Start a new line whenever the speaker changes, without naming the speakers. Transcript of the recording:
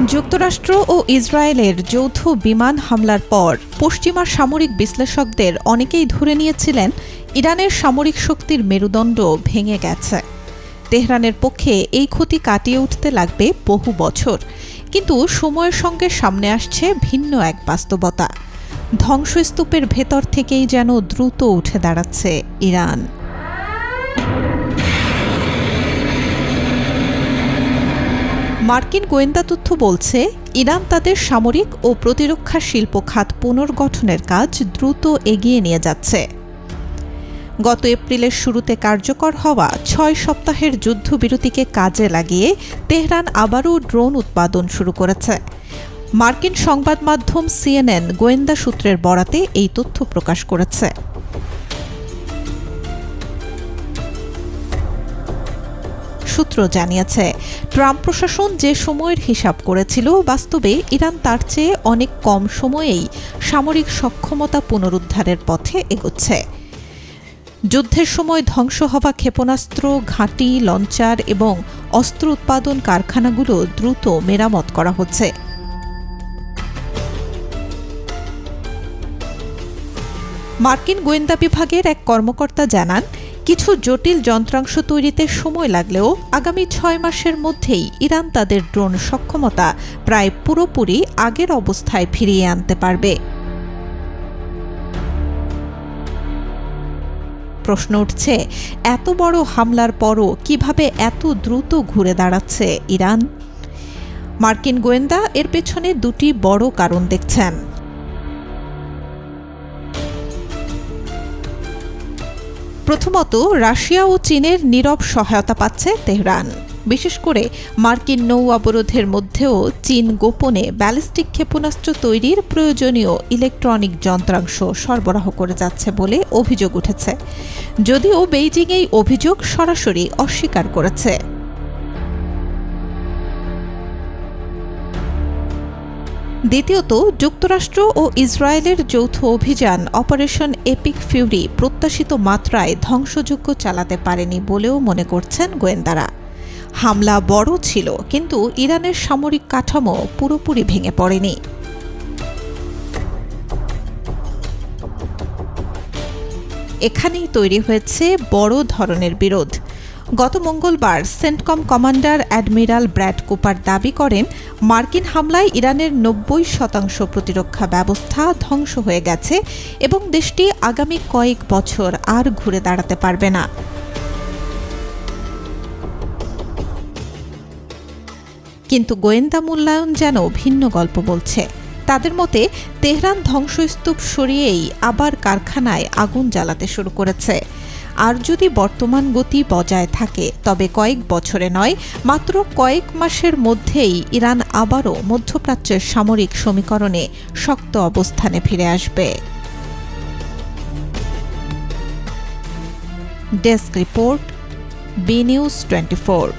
যুক্তরাষ্ট্র ও ইসরায়েলের যৌথ বিমান হামলার পর পশ্চিমা সামরিক বিশ্লেষকদের অনেকেই ধরে নিয়েছিলেন ইরানের সামরিক শক্তির মেরুদণ্ড ভেঙে গেছে। তেহরানের পক্ষে এই ক্ষতি কাটিয়ে উঠতে লাগবে বহু বছর, কিন্তু সময়ের সঙ্গে সামনে আসছে ভিন্ন এক বাস্তবতা। ধ্বংসস্তূপের ভেতর থেকেই যেন দ্রুত উঠে দাঁড়াচ্ছে ইরান। মার্কিন গোয়েন্দা তথ্য বলছে, ইরান তাদের সামরিক ও প্রতিরক্ষা শিল্প খাত পুনর্গঠনের কাজ দ্রুত এগিয়ে নিয়ে যাচ্ছে। গত এপ্রিলের শুরুতে কার্যকর হওয়া ৬ সপ্তাহের যুদ্ধবিরতিকে কাজে লাগিয়ে তেহরান আবারও ড্রোন উৎপাদন শুরু করেছে। মার্কিন সংবাদ মাধ্যম CNN গোয়েন্দা সূত্রের বরাতে এই তথ্য প্রকাশ করেছে। সূত্র জানিয়েছে, ট্রাম্প প্রশাসন যে সময়ের হিসাব করেছিল, বাস্তবে ইরান তার চেয়ে অনেক কম সময়েই সামরিক সক্ষমতা পুনরুদ্ধারের পথে এগোচ্ছে। যুদ্ধের সময় ধ্বংস হওয়া ক্ষেপণাস্ত্র ঘাঁটি, লঞ্চার এবং অস্ত্র উৎপাদন কারখানাগুলো দ্রুত মেরামত করা হচ্ছে। মার্কিন গোয়েন্দা বিভাগের এক কর্মকর্তা জানান, কিছু জটিল যন্ত্রাংশ তৈরিতে সময় লাগলেও আগামী ৬ মাসের মধ্যেই ইরান তাদের ড্রোন সক্ষমতা প্রায় পুরোপুরি আগের অবস্থায় ফিরিয়ে আনতে পারবে। প্রশ্ন উঠছে, এত বড় হামলার পরও কিভাবে এত দ্রুত ঘুরে দাঁড়াচ্ছে ইরান? মার্কিন গোয়েন্দা এর পেছনে দুটি বড় কারণ দেখছেন। প্রথমত, রাশিয়া ও চীনের নীরব সহায়তা পাচ্ছে তেহরান। বিশেষ করে মার্কিন নৌ অবরোধের মধ্যেও চীন গোপনে ব্যালিস্টিক ক্ষেপণাস্ত্র তৈরির প্রয়োজনীয় ইলেকট্রনিক যন্ত্রাংশ সরবরাহ করে যাচ্ছে বলে অভিযোগ উঠেছে, যদিও বেইজিং এই অভিযোগ সরাসরি অস্বীকার করেছে। দ্বিতীয়ত, যুক্তরাষ্ট্র ও ইসরায়েলের যৌথ অভিযান অপারেশন এপিক ফিউরি প্রত্যাশিত মাত্রায় ধ্বংসযজ্ঞ চালাতে পারেনি বলেও মনে করছেন গোয়েন্দারা। হামলা বড় ছিল, কিন্তু ইরানের সামরিক কাঠামো পুরোপুরি ভেঙে পড়েনি। এখানেই তৈরি হয়েছে বড় ধরনের বিরোধ। গত মঙ্গলবার CENTCOM commander admiral Brad Cooper দাবি করেন, মার্কিন হামলায় ইরানের ৯০% প্রতিরক্ষা ব্যবস্থা ধ্বংস হয়ে গেছে এবং দেশটি আগামী কয়েক বছর আর ঘুরে দাঁড়াতে পারবে না। কিন্তু গোয়েন্দা মূল্যায়ন যেন ভিন্ন গল্প বলছে। তাদের মতে, তেহরান ধ্বংসস্তূপ সরিয়েই আবার কারখানায় আগুন জ্বালাতে শুরু করেছে। আর যদি বর্তমান গতি বজায় থাকে, তবে কয়েক বছরে নয়, মাত্র কয়েক মাসের মধ্যেই ইরান আবারও মধ্যপ্রাচ্যের সামরিক সমীকরণে শক্ত অবস্থানে ফিরে আসবে। Desk report, B news 24।